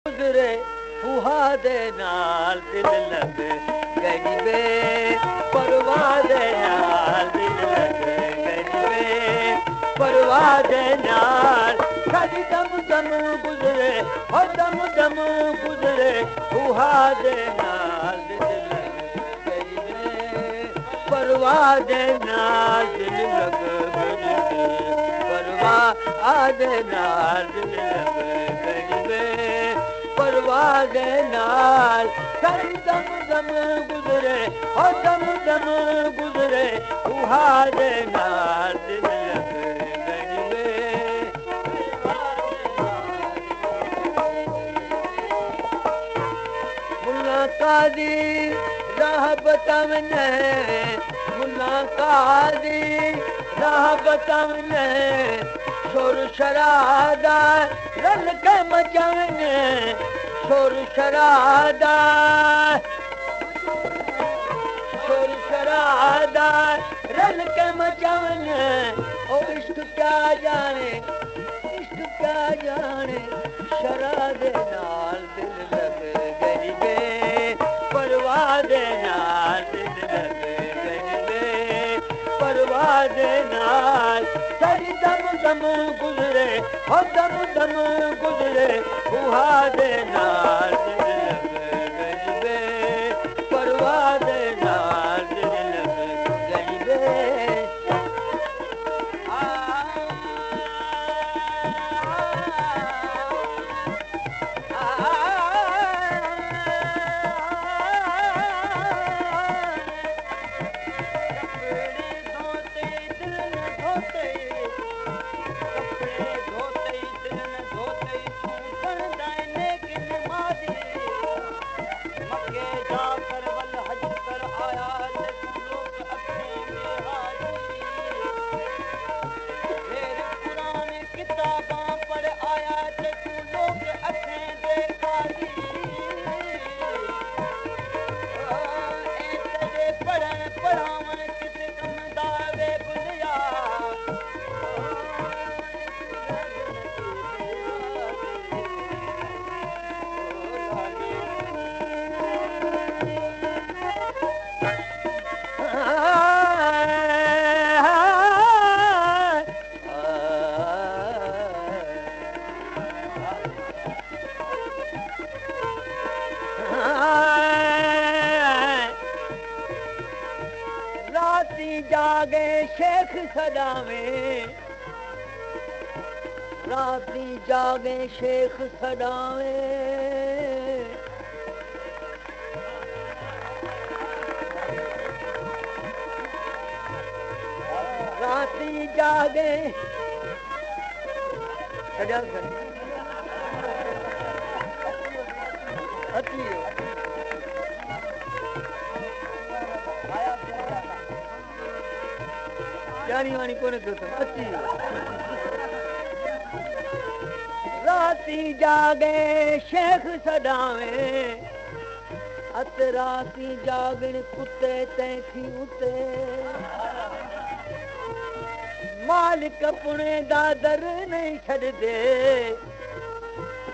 गुजरे फुहा दे नाल दिल लग गई वे परवाह दे नाल दिल लग गई वे परवाह दे नाल साडी दम दम गुजरे हो दम दम गुजरे फुहा दे नाल दिल लग गई वे परवाह दे नाल दिल लग गई वे परवाह दे नाल दिल लग गई वे परवाह दे नाल सारी दम दम गुजरे हो दम दम गुजरे फुहा दे नाल दिल लग गई वे मुल्ला कादी राह बतावने मुल्ला कादी राह बतावने शोर शरादा रल के मचावने शोर शरादा रल के मचावने ओ इश्क क्या जाने शरादे नाल दिल लग गई वे परवाह दे नाल दिल लग गई वे परवाह दे नाल सारी दम दम गुजरे हो दम दम गुजरे फुहा दे नाल दिल लग गई वे परवाह दे नाल दिल लग गई वे जागे शेख सदावे राती जागे शेख सदावे राती जागे सजा जानी वानी कोने तो अच्छी राती जागे शेख सदावे अत राती जागन कुत्ते तैथी उते मालिक अपने दादर नहीं छड़ दे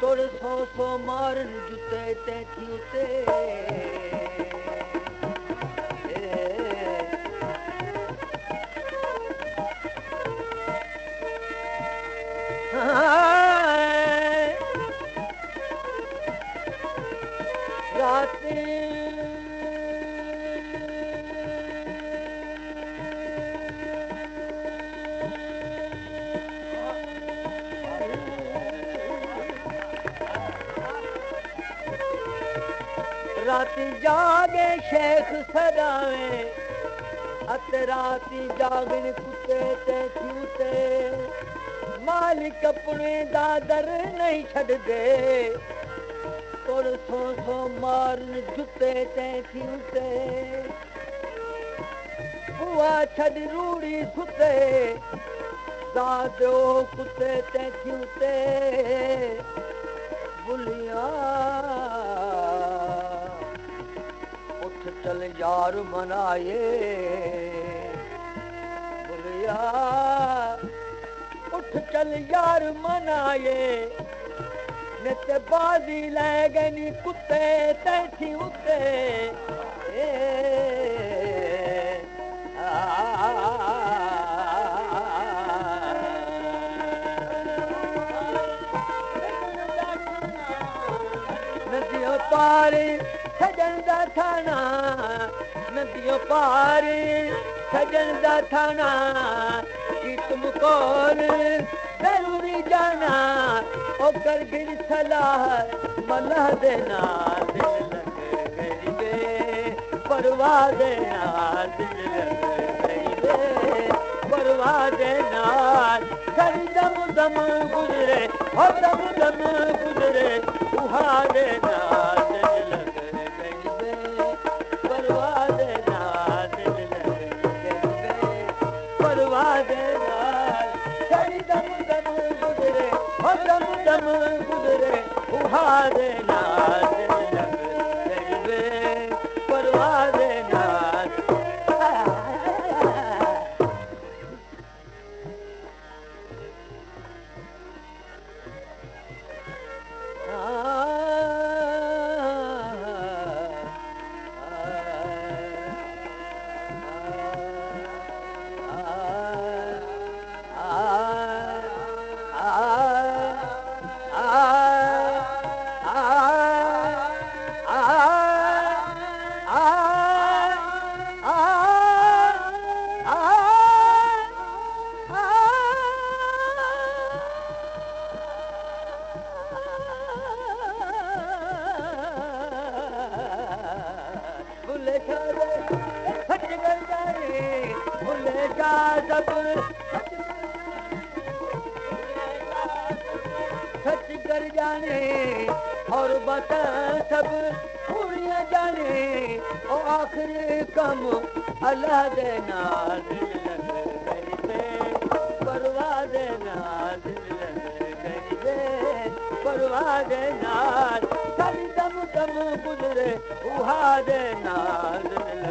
तोड़ सौ मारन जुते तैथी उते राती जागे शेख सदावे अत राती जागन कुत्ते ते उते मालिक अपने दादर नहीं छड़ दे तोड़ सौ मारन जुते ते उते बुआ छड़ रूड़ी सुते दादो कुत्ते ते उते बुलिया चल यार मनाए बुलिया उठ चल यार मनाए नित बाजी लगनी कुत्ते तैठी उते नदियों पारी सजन दा थाना नदियों पारी सजन दा थाना कि तुम कौन जरूरी जाना ओ कर गिर सलाह मलह देना दिल लग गई परवाह देना दिल लग गई परवाह देना सरी दम दम गुजरे हो दम दम गुजरे उहा देना दिल लग गई परवाह देना दिल लग गई परवाह देना सरी दम दम गुजरे हो दम दम गुजरे उहा देना दिल लग गई परवाह देना सच कर जाने और बता सब पूरियां जाने ओ आखिरी कम अल्लाह दे नाल दिल लग गई परवाह दे नाल दिल लग गई परवाह दे नाल सारी दम दम गुजरे उहा दे नाल दिल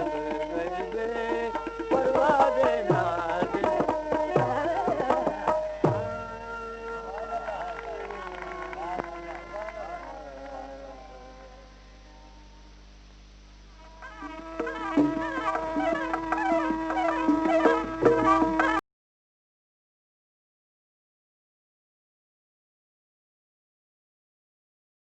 लग गई परवाह दे